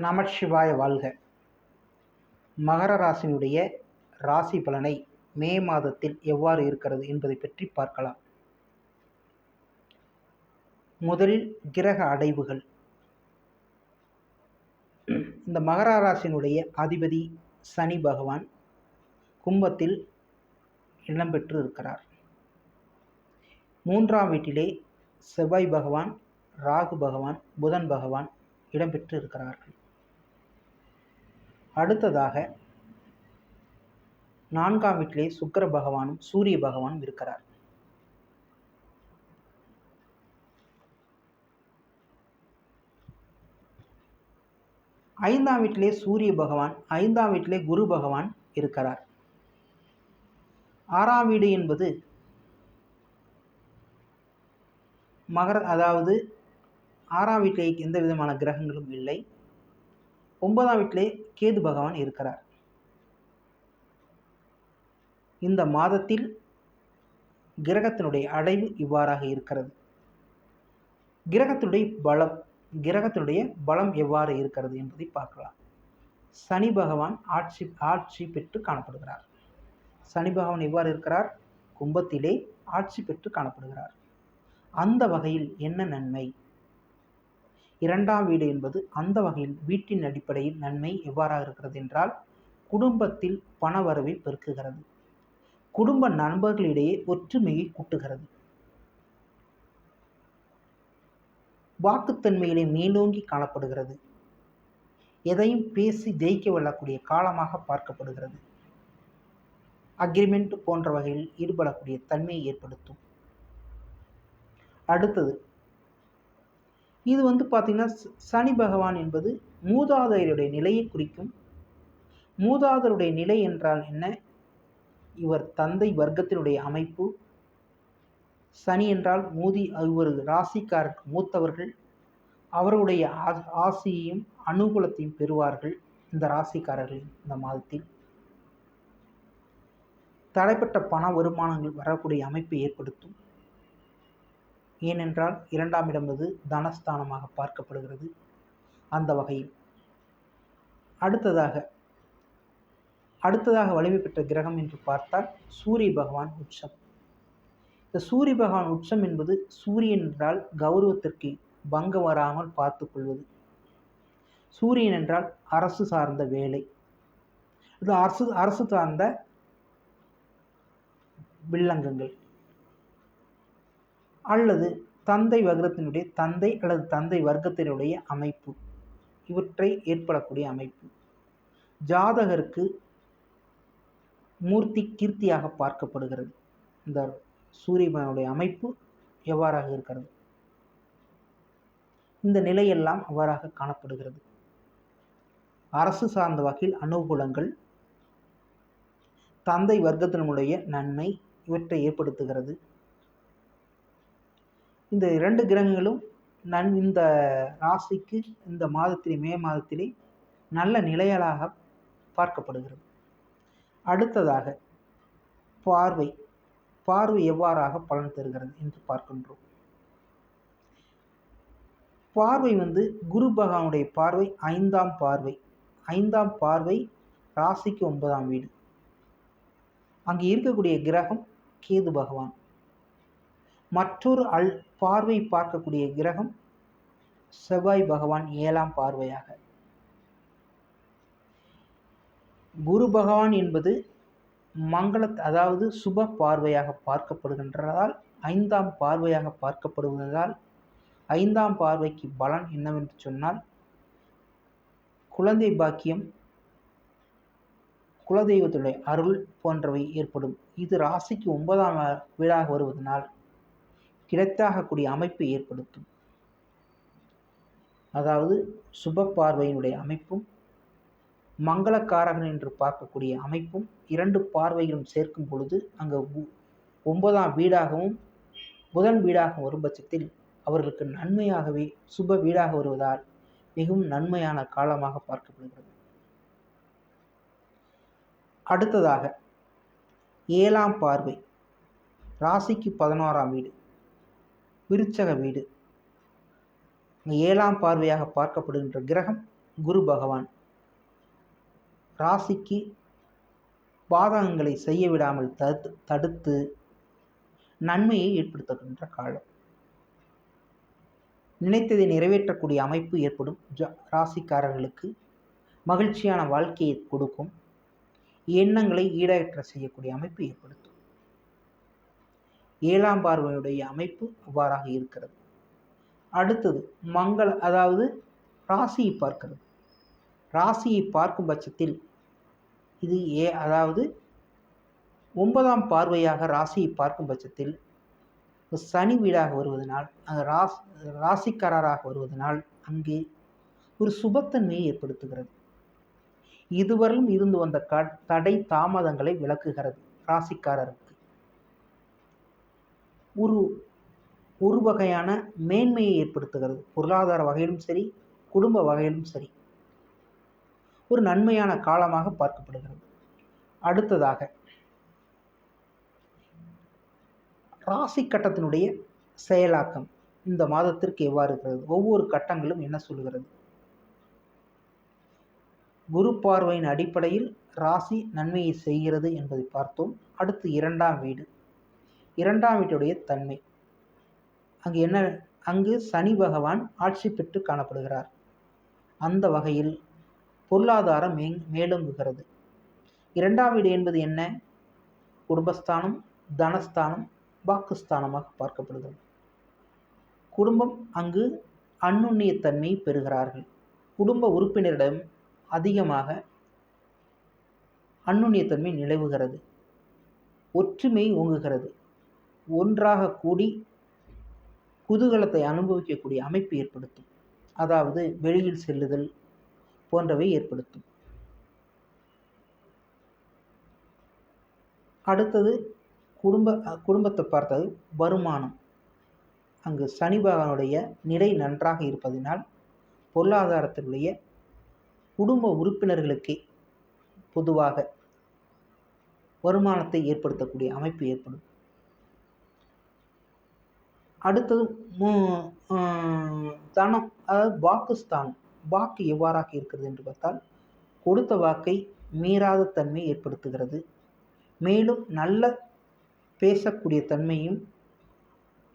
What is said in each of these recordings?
நமச்சிவாய வாழ்க. மகர ராசியினுடைய ராசி பலனை மே மாதத்தில் எவ்வாறு இருக்கிறது என்பதை பற்றி பார்க்கலாம். முதலில் கிரக அடைவுகள். இந்த மகர ராசியினுடைய அதிபதி சனி பகவான் கும்பத்தில் இடம்பெற்று இருக்கிறார். 3ஆம் வீட்டிலே செவ்வாய் பகவான், ராகு பகவான், புதன் பகவான் இடம்பெற்று இருக்கிறார்கள். அடுத்ததாக 4ஆம் வீட்டிலே சுக்கிர பகவானும் சூரிய பகவானும் இருக்கிறார். ஐந்தாம் வீட்டிலே சூரிய பகவான், 5ஆம் வீட்டிலே குரு பகவான் இருக்கிறார். 6ஆம் வீடு என்பது அதாவது 6ஆம் வீட்டிலே எந்த விதமான கிரகங்களும் இல்லை. 9ஆம் வீட்டிலே கேது பகவான் இருக்கிறார். இந்த மாதத்தில் கிரகத்தினுடைய அடைவு இவ்வாறாக இருக்கிறது. கிரகத்தினுடைய பலம் எவ்வாறு இருக்கிறது என்பதை பார்க்கலாம். சனி பகவான் ஆட்சி பெற்று காணப்படுகிறார். சனி பகவான் எவ்வாறு இருக்கிறார்? கும்பத்திலே ஆட்சி பெற்று காணப்படுகிறார். அந்த வகையில் என்ன நன்மை? 2ஆம் வீடு என்பது அந்த வகையில் வீட்டின் அடிப்படையில் நன்மை எவ்வாறாக இருக்கிறது என்றால், குடும்பத்தில் பணவரவை பெருக்குகிறது. குடும்ப நண்பர்களிடையே ஒற்றுமையை கூட்டுகிறது. வாக்குத்தன்மையிலே மேலோங்கி காணப்படுகிறது. எதையும் பேசி ஜெயிக்க வெல்லக்கூடிய காலமாக பார்க்கப்படுகிறது. அக்ரிமெண்ட் போன்ற வகையில் ஈடுபடக்கூடிய தன்மையை ஏற்படுத்தும். அடுத்தது, இது பார்த்தீங்கன்னா சனி பகவான் என்பது மூதாதையருடைய நிலையை குறிக்கும். மூதாதையருடைய நிலை என்றால் என்ன? இவர் தந்தை வர்க்கத்தினுடைய அமைப்பு. சனி என்றால் இவர் ராசிக்காரருக்கு மூத்தவர்கள். அவருடைய ஆசியையும் அனுகூலத்தையும் பெறுவார்கள் இந்த ராசிக்காரர்கள். இந்த மாதத்தில் தடைப்பட்ட பண வருமானங்கள் வரக்கூடிய அமைப்பை ஏற்படுத்தும். ஏனென்றால் 2ஆம் இடம் என்பது தனஸ்தானமாக பார்க்கப்படுகிறது. அந்த வகையில் அடுத்ததாக வலிமை பெற்ற கிரகம் என்று பார்த்தால் சூரிய பகவான் உச்சம். இந்த சூரிய பகவான் உச்சம் என்பது சூரியன் என்றால் கௌரவத்திற்கு பங்கம் வராமல் பார்த்து கொள்வது. சூரியன் என்றால் அரசு சார்ந்த வேலை, இது அரசு சார்ந்த வில்லங்கங்கள் அல்லது தந்தை வர்க்கத்தினுடைய தந்தை வர்க்கத்தினுடைய அமைப்பு, இவற்றை ஏற்படக்கூடிய அமைப்பு. ஜாதகருக்கு மூர்த்தி கீர்த்தியாக பார்க்கப்படுகிறது. இந்த சூரியனுடைய அமைப்பு எவ்வாறாக இருக்கிறது? இந்த நிலையெல்லாம் அவ்வாறாக காணப்படுகிறது. அரசு சார்ந்த வகையில் அனுகூலங்கள், தந்தை வர்க்கத்தினுடைய நன்மை இவற்றை ஏற்படுத்துகிறது. இந்த 2 கிரகங்களும் இந்த ராசிக்கு இந்த மாதத்திலே மே மாதத்திலே நல்ல நிலைகளாக பார்க்கப்படுகிறது. அடுத்ததாக பார்வை எவ்வாறாக பலன் தருகிறது என்று பார்க்கின்றோம். பார்வை குரு பகவானுடைய பார்வை 5ஆம் பார்வை. 5ஆம் பார்வை ராசிக்கு 9ஆம் வீடு. அங்கே இருக்கக்கூடிய கிரகம் கேது பகவான். மற்றொரு பார்வை பார்க்கக்கூடிய கிரகம் செவ்வாய் பகவான் 7ஆம் பார்வையாக. குரு பகவான் என்பது அதாவது சுப பார்வையாக பார்க்கப்படுகின்றதால் 5ஆம் பார்வையாக பார்க்கப்படுவதால் 5ஆம் பார்வைக்கு பலன் என்னவென்று சொன்னால், குழந்தை பாக்கியம், குலதெய்வத்துடைய அருள் போன்றவை ஏற்படும். இது ராசிக்கு 9ஆம் வீடாக வருவதனால் கிடைத்தாகக்கூடிய அமைப்பை ஏற்படுத்தும். அதாவது சுப பார்வையினுடைய அமைப்பும் மங்களக்காரகன் என்று பார்க்கக்கூடிய அமைப்பும் 2 பார்வைகளும் சேர்க்கும் பொழுது அங்கு 9ஆம் வீடாகவும் புதன் வீடாகவும் வரும் பட்சத்தில் அவர்களுக்கு நன்மையாகவே சுப வீடாக வருவதால் மிகவும் நன்மையான காலமாக பார்க்கப்படுகிறது. அடுத்ததாக 7ஆம் பார்வை ராசிக்கு 11ஆம் வீடு, விருச்சக வீடு. 7ஆம் பார்வையாக பார்க்கப்படுகின்ற கிரகம் குரு பகவான் ராசிக்கு பாதகங்களை செய்ய விடாமல் தடுத்து நன்மையை ஏற்படுத்துகின்ற காலம். நினைத்ததை நிறைவேற்றக்கூடிய அமைப்பு ஏற்படும். ராசிக்காரர்களுக்கு மகிழ்ச்சியான வாழ்க்கையை கொடுக்கும். எண்ணங்களை ஈடேற்ற செய்யக்கூடிய அமைப்பு ஏற்படுத்தும். 7ஆம் பார்வையுடைய அமைப்பு அவ்வாறாக இருக்கிறது. அடுத்தது அதாவது ராசியை பார்க்கிறது. ராசியை பார்க்கும் பட்சத்தில் இது அதாவது 9ஆம் பார்வையாக ராசியை பார்க்கும் பட்சத்தில் சனி வீடாக வருவதனால் ராசிக்காரராக வருவதனால் அங்கே ஒரு சுபத்தன்மையை ஏற்படுத்துகிறது. இதுவரையும் இருந்து வந்த தடை தாமதங்களை விளக்குகிறது. ராசிக்காரருக்கு ஒரு வகையான மேன்மையை ஏற்படுத்துகிறது. பொருளாதார வகையிலும் சரி, குடும்ப வகையிலும் சரி ஒரு நன்மையான காலமாக பார்க்கப்படுகிறது. அடுத்ததாக ராசி கட்டத்தினுடைய செயலாக்கம் இந்த மாதத்திற்கு எவ்வாறு இருக்கிறது, ஒவ்வொரு கட்டங்களும் என்ன சொல்லுகிறது? குரு பார்வையின் அடிப்படையில் ராசி நன்மையை செய்கிறது என்பதை பார்த்தோம். அடுத்து 2ஆம் வீடு. 2ஆம் வீட்டுடைய தன்மை அங்கு சனி பகவான் ஆட்சி பெற்று காணப்படுகிறார். அந்த வகையில் பொருளாதாரம் மேலோங்குகிறது. 2ஆம் வீடு என்பது என்ன? குடும்பஸ்தானம், தனஸ்தானம், வாக்குஸ்தானமாக பார்க்கப்படுகிறது. குடும்பம் அங்கு அந்நுண்ணியத்தன்மை பெறுகிறார்கள். குடும்ப உறுப்பினரிடம் அதிகமாக அந்நுண்ணியத்தன்மை நிலவுகிறது. ஒற்றுமை ஓங்குகிறது. ஒன்றாக கூடி குதூகலத்தை அனுபவிக்கக்கூடிய அமைப்பு ஏற்படுத்தும். அதாவது வெளியில் செல்லுதல் போன்றவை ஏற்படுத்தும். அடுத்தது குடும்பத்தை பார்த்தது வருமானம். அங்கு சனி பகவானுடைய நிலை நன்றாக இருப்பதனால் பொருளாதாரத்தினுடைய குடும்ப உறுப்பினர்களுக்கே பொதுவாக வருமானத்தை ஏற்படுத்தக்கூடிய அமைப்பு ஏற்படும். அடுத்தது தனம், அதாவது வாக்குஸ்தானம். வாக்கு எவ்வாறாக இருக்கிறது என்று பார்த்தால் கொடுத்த வாக்கை மீறாத தன்மை ஏற்படுத்துகிறது. மேலும் நல்ல பேசக்கூடிய தன்மையும்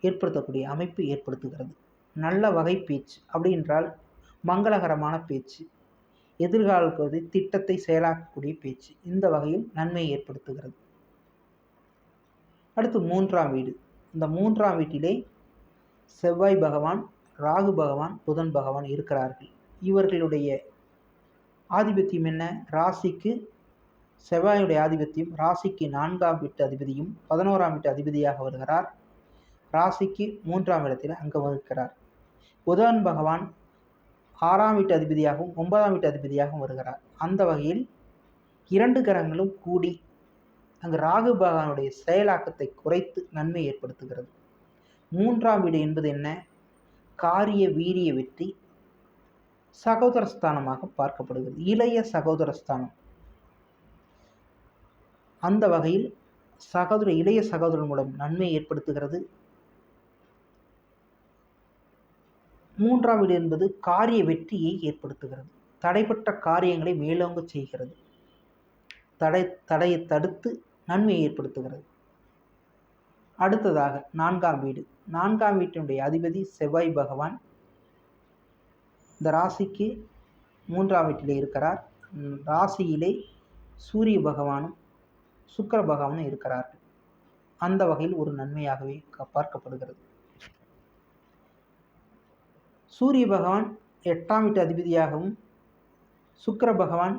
ஏற்படுத்தக்கூடிய அமைப்பு ஏற்படுத்துகிறது. நல்ல வகை பேச்சு அப்படி என்றால் மங்களகரமான பேச்சு, எதிர்காலத்து திட்டத்தை செயலாக்கக்கூடிய பேச்சு, இந்த வகையில் நன்மையை ஏற்படுத்துகிறது. அடுத்து 3ஆம் வீடு. இந்த 3ஆம் வீட்டிலே செவ்வாய் பகவான், ராகு பகவான், புதன் பகவான் இருக்கிறார்கள். இவர்களுடைய ஆதிபத்தியம் என்ன? ராசிக்கு செவ்வாயுடைய ஆதிபத்தியம் ராசிக்கு 4ஆம் வீட்டு அதிபதியும் 11ஆம் வீட்டு அதிபதியாக வருகிறார். ராசிக்கு 3ஆம் இடத்தில் அங்கம் வகிக்கிறார். புதன் பகவான் 6ஆம் வீட்டு அதிபதியாகவும் 9ஆம் வீட்டு அதிபதியாகவும் வருகிறார். அந்த வகையில் 2 கிரகங்களும் கூடி அங்கு ராகு பகவானுடைய செயலாக்கத்தை குறைத்து நன்மை ஏற்படுத்துகிறது. 3ஆம் வீடு என்பது என்ன? காரிய வீரிய வெற்றி சகோதரஸ்தானமாக பார்க்கப்படுகிறது. இளைய சகோதரஸ்தானம். அந்த வகையில் இளைய சகோதரன் மூலம் நன்மை ஏற்படுத்துகிறது. 3ஆம் வீடு என்பது காரிய வெற்றியை ஏற்படுத்துகிறது. தடைப்பட்ட காரியங்களை மேலோங்க செய்கிறது. தடையை தடுத்து நன்மையை ஏற்படுத்துகிறது. அடுத்ததாக 4ஆம் வீடு. 4ஆம் வீட்டினுடைய அதிபதி செவ்வாய் பகவான் இந்த ராசிக்கு 3ஆம் வீட்டிலே இருக்கிறார். ராசியிலே சூரிய பகவானும் சுக்கிர பகவானும் இருக்கிறார்கள். அந்த வகையில் ஒரு நன்மையாகவே பார்க்கப்படுகிறது. சூரிய பகவான் 8ஆம் வீட்டு அதிபதியாகவும் சுக்கிர பகவான்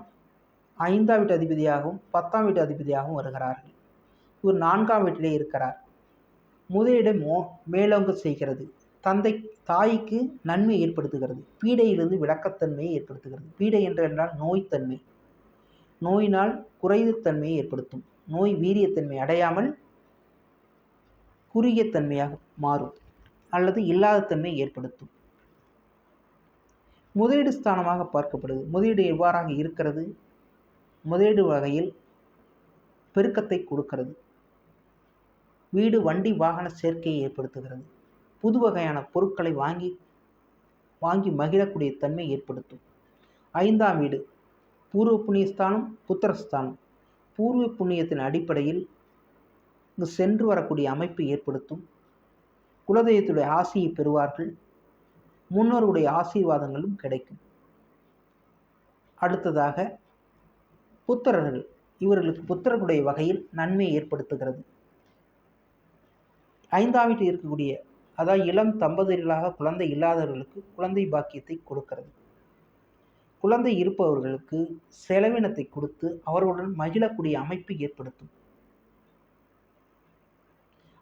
5ஆம் வீட்டு அதிபதியாகவும் 10ஆம் வீட்டு அதிபதியாகவும் வருகிறார்கள். இவர் 4ஆம் வீட்டிலே இருக்கிறார். முதலிடம் மேலோங்க செய்கிறது. தாய்க்கு நன்மை ஏற்படுத்துகிறது. பீடையிலிருந்து விளக்கத்தன்மையை ஏற்படுத்துகிறது. பீடை என்றால் நோய்த்தன்மை. நோயினால் குறைவுத்தன்மையை ஏற்படுத்தும். நோய் வீரியத்தன்மை அடையாமல் குறுகிய தன்மையாக மாறும் அல்லது இல்லாத தன்மையை ஏற்படுத்தும். முதலீடு ஸ்தானமாக பார்க்கப்படுது. முதலீடு எவ்வாறாக இருக்கிறது? முதலீடு வகையில் பெருக்கத்தை கொடுக்கிறது. வீடு, வண்டி, வாகன சேர்க்கையை ஏற்படுத்துகிறது. புது வகையான பொருட்களை வாங்கி மகிழக்கூடிய தன்மை ஏற்படுத்தும். 5ஆம் வீடு பூர்வ புண்ணியஸ்தானம், புத்திரஸ்தானம். பூர்வ புண்ணியத்தின் அடிப்படையில் இங்கு சென்று வரக்கூடிய அமைப்பு ஏற்படுத்தும். குலதெய்வத்துடைய ஆசியை பெறுவார்கள். முன்னோருடைய ஆசீர்வாதங்களும் கிடைக்கும். அடுத்ததாக புத்திரர்கள், இவர்களுக்கு புத்திரர்களுடைய வகையில் நன்மை ஏற்படுத்துகிறது. 5ஆம் வீட்டில் இருக்கக்கூடிய, அதாவது இளம் தம்பதிகளாக குழந்தை இல்லாதவர்களுக்கு குழந்தை பாக்கியத்தை கொடுக்கிறது. குழந்தை இருப்பவர்களுக்கு செலவினத்தை கொடுத்து அவர்களுடன் மகிழக்கூடிய அமைப்பை ஏற்படுத்தும்.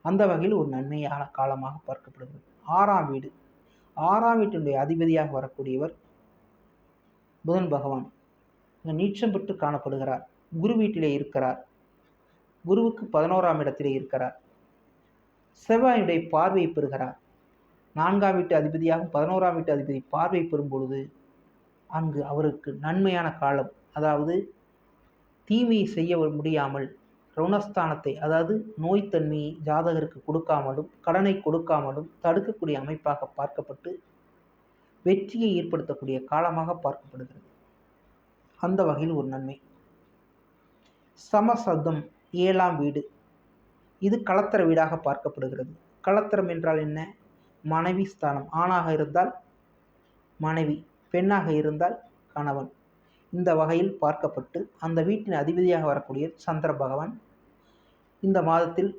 அந்த வகையில் ஒரு நன்மையான காலமாக பார்க்கப்படுகிறது. 6ஆம் வீடு, 6ஆம் வீட்டினுடைய அதிபதியாக வரக்கூடியவர் புதன் பகவான். நீச்சம் பெற்று காணப்படுகிறார். குரு வீட்டிலே இருக்கிறார். குருவுக்கு 11ஆம் இடத்திலே இருக்கிறார். செவ்வாயுடைய பார்வை பெறுகிறார். 4ஆம் வீட்டு அதிபதியாகவும் 11ஆம் வீட்டு அதிபதி பார்வை பெறும் பொழுது அங்கு அவருக்கு நன்மையான காலம். அதாவது தீமையை செய்ய முடியாமல் ருணஸ்தானத்தை, அதாவது நோய்த்தன்மையை ஜாதகருக்கு கொடுக்காமலும் கடனை கொடுக்காமலும் தடுக்கக்கூடிய அமைப்பாக பார்க்கப்பட்டு வெற்றியை ஏற்படுத்தக்கூடிய காலமாக பார்க்கப்படுகிறது. அந்த வகையில் ஒரு நன்மை. சமசப்தம் 7ஆம் வீடு, இது களத்திர வீடாக பார்க்கப்படுகிறது. களத்திரம் என்றால் என்ன? மனைவி ஸ்தானம். ஆணாக இருந்தால் மனைவி, பெண்ணாக இருந்தால் கணவன். இந்த வகையில் பார்க்கப்பட்டு அந்த வீட்டின் அதிபதியாக வரக்கூடிய சந்திர பகவான் இந்த மாதத்தில்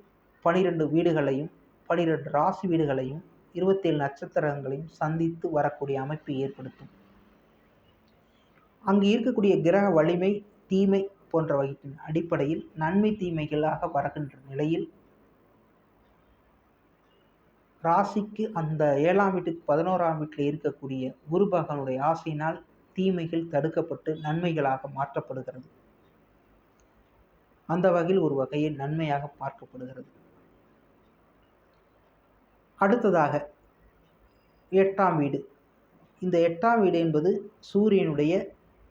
12 வீடுகளையும் 12 ராசி வீடுகளையும் 27 நட்சத்திரங்களையும் சந்தித்து வரக்கூடிய அமைப்பை ஏற்படுத்தும். அங்கு இருக்கக்கூடிய கிரக வலிமை, தீமை போன்றவற்றின் அடிப்படையில் நன்மை தீமைகளாக வருகின்ற நிலையில் ராசிக்கு அந்த 7ஆம் வீட்டுக்கு 11ஆம் வீட்டில் இருக்கக்கூடிய குரு பகவானுடைய ஆசையினால் தீமைகள் தடுக்கப்பட்டு நன்மைகளாக மாற்றப்படுகிறது. அந்த வகையில் ஒரு வகையில் நன்மையாக பார்க்கப்படுகிறது. அடுத்ததாக 8ஆம் வீடு. இந்த 8ஆம் வீடு என்பது சூரியனுடைய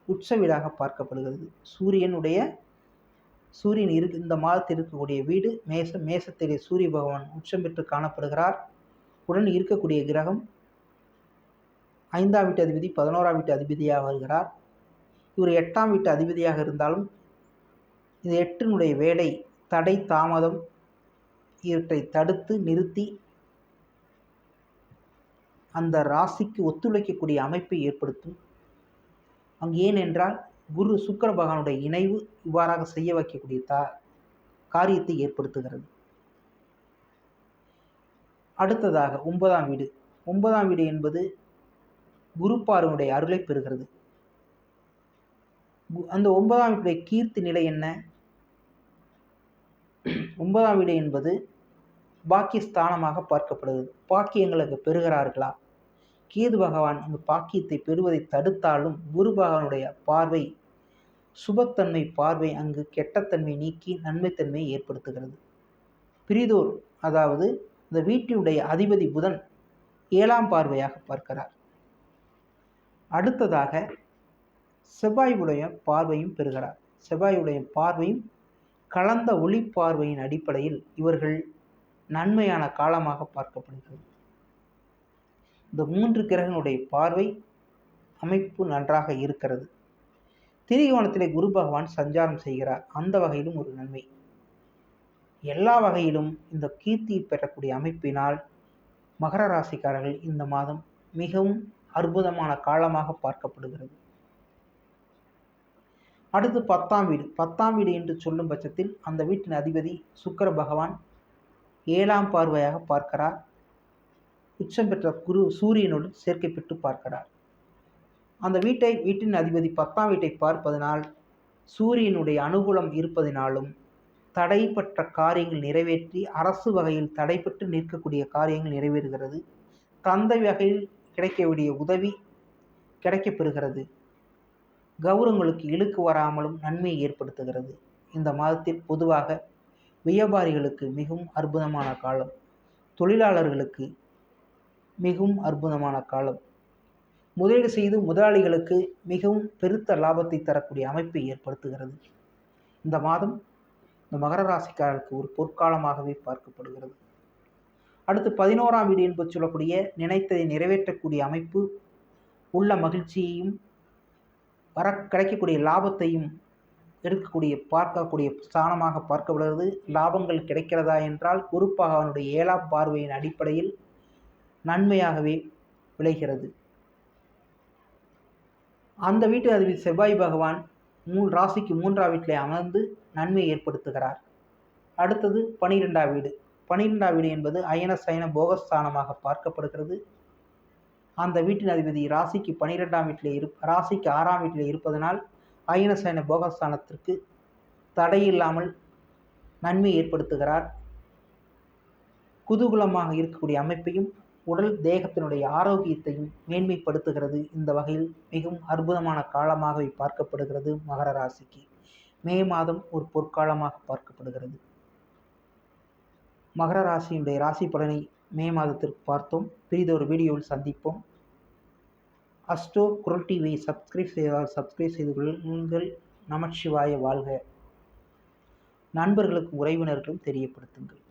உச்ச வீடாக பார்க்கப்படுகிறது. சூரியன் இந்த மாதத்தில் இருக்கக்கூடிய வீடு மேசத்திலே சூரிய பகவான் உச்சம் பெற்று காணப்படுகிறார். உடன் இருக்கக்கூடிய கிரகம் 5ஆம் வீட்டு அதிபதி 11ஆம் வீட்டு அதிபதியாக வருகிறார். இவர் 8ஆம் வீட்டு அதிபதியாக இருந்தாலும் இந்த 8னுடைய வேலை, தடை, தாமதம் இவற்றை தடுத்து நிறுத்தி அந்த ராசிக்கு ஒத்துழைக்கக்கூடிய அமைப்பை ஏற்படுத்தும். அங்கு ஏனென்றால் குரு சுக்கிர பகவானுடைய இணைவு இவ்வாறாக செய்ய வைக்கக்கூடிய காரியத்தை ஏற்படுத்துகிறது. அடுத்ததாக 9ஆம் வீடு. 9ஆம் வீடு என்பது குரு பார்வனுடைய அருளை பெறுகிறது. அந்த 9ஆம் வீட்டுடைய கீர்த்தி நிலை என்ன? 9ஆம் வீடு என்பது பாக்கியஸ்தானமாக பார்க்கப்படுகிறது. பாக்கியங்களுக்கு பெறுகிறார்களா? கேது பகவான் அந்த பாக்கியத்தை பெறுவதை தடுத்தாலும் குரு பகவானுடைய பார்வை, சுபத்தன்மை பார்வை அங்கு கெட்டத்தன்மை நீக்கி நன்மைத்தன்மையை ஏற்படுத்துகிறது. பிரிதோர், அதாவது இந்த வீட்டினுடைய அதிபதி புதன் 7ஆம் பார்வையாக பார்க்கிறார். அடுத்ததாக செவ்வாயுடைய பார்வையும் பெறுகிறார். செவ்வாயுடைய பார்வையும் கலந்த ஒளி பார்வையின் அடிப்படையில் இவர்கள் நன்மையான காலமாக பார்க்கப்படுகிறது. இந்த 3 கிரகங்களுடைய பார்வை அமைப்பு நன்றாக இருக்கிறது. திரிகோணத்திலே குரு பகவான் சஞ்சாரம் செய்கிறார். அந்த வகையிலும் ஒரு நன்மை. எல்லா வகையிலும் இந்த கீர்த்தியை பெறக்கூடிய அமைப்பினால் மகர ராசிக்காரர்கள் இந்த மாதம் மிகவும் அற்புதமான காலமாக பார்க்கப்படுகிறது. அடுத்து 10ஆம் வீடு. 10ஆம் வீடு என்று சொல்லும் பட்சத்தில் அந்த வீட்டின் அதிபதி சுக்கிர பகவான் 7ஆம் பார்வையாக பார்க்கிறார். உச்சம் பெற்ற குரு சூரியனோடு சேர்க்கை பெற்று பார்க்கிறார். அந்த வீட்டின் அதிபதி 10ஆம் வீட்டை பார்ப்பதனால் சூரியனுடைய அனுகூலம் இருப்பதினாலும் தடைப்பட்ட காரியங்கள் நிறைவேற்றி அரசு வகையில் தடைப்பட்டு நிற்கக்கூடிய காரியங்கள் நிறைவேறுகிறது. தந்தை வகையில் கிடைக்க வேண்டிய உதவி கிடைக்கப்பெறுகிறது. கௌரவங்களுக்கு இழுக்கு வராமலும் நன்மையை ஏற்படுத்துகிறது. இந்த மாதத்தில் பொதுவாக வியாபாரிகளுக்கு மிகவும் அற்புதமான காலம், தொழிலாளர்களுக்கு மிகவும் அற்புதமான காலம், முதலீடு செய்து முதலாளிகளுக்கு மிகவும் பெருத்த லாபத்தை தரக்கூடிய அமைப்பை ஏற்படுத்துகிறது. இந்த மாதம் இந்த மகர ராசிக்காரருக்கு ஒரு பொற்காலமாகவே பார்க்கப்படுகிறது. அடுத்து 11ஆம் வீடு என்பது சொல்லக்கூடிய நினைத்ததை நிறைவேற்றக்கூடிய அமைப்பு, உள்ள மகிழ்ச்சியையும் கிடைக்கக்கூடிய லாபத்தையும் பார்க்கக்கூடிய ஸ்தானமாக பார்க்கப்படுகிறது. லாபங்கள் கிடைக்கிறதா என்றால் குரு பகவானுடைய 7ஆம் பார்வையின் அடிப்படையில் நன்மையாகவே விளைகிறது. அந்த வீட்டு அதிபதி செவ்வாய் பகவான் ராசிக்கு 3ஆம் வீட்டிலே அமர்ந்து நன்மையை ஏற்படுத்துகிறார். அடுத்தது 12ஆம் வீடு. 12ஆம் வீடு என்பது அயன சயன போகஸ்தானமாக பார்க்கப்படுகிறது. அந்த வீட்டின் அதிபதி ராசிக்கு 12ஆம் வீட்டிலே ராசிக்கு 6ஆம் வீட்டிலே இருப்பதனால் அயன சயன போகஸ்தானத்திற்கு தடையில்லாமல் நன்மை ஏற்படுத்துகிறார். குதூகலமாக இருக்கக்கூடிய அமைப்பையும் உடல் தேகத்தினுடைய ஆரோக்கியத்தையும் மேன்மைப்படுத்துகிறது. இந்த வகையில் மிகவும் அற்புதமான காலமாகவே பார்க்கப்படுகிறது மகர ராசிக்கு. மே மாதம் ஒரு பொற்காலமாக பார்க்கப்படுகிறது. மகர ராசியினுடைய ராசி பலனை மே மாதத்திற்கு பார்த்தோம். பிறிதொரு வீடியோவில் சந்திப்போம். அஸ்ட்ரோ குரல் டிவியை சப்ஸ்கிரைப் செய்து கொள்ளுங்கள். நமச்சிவாய வாழ்க. நண்பர்களுக்கும் உறவினர்களும் தெரியப்படுத்துங்கள்.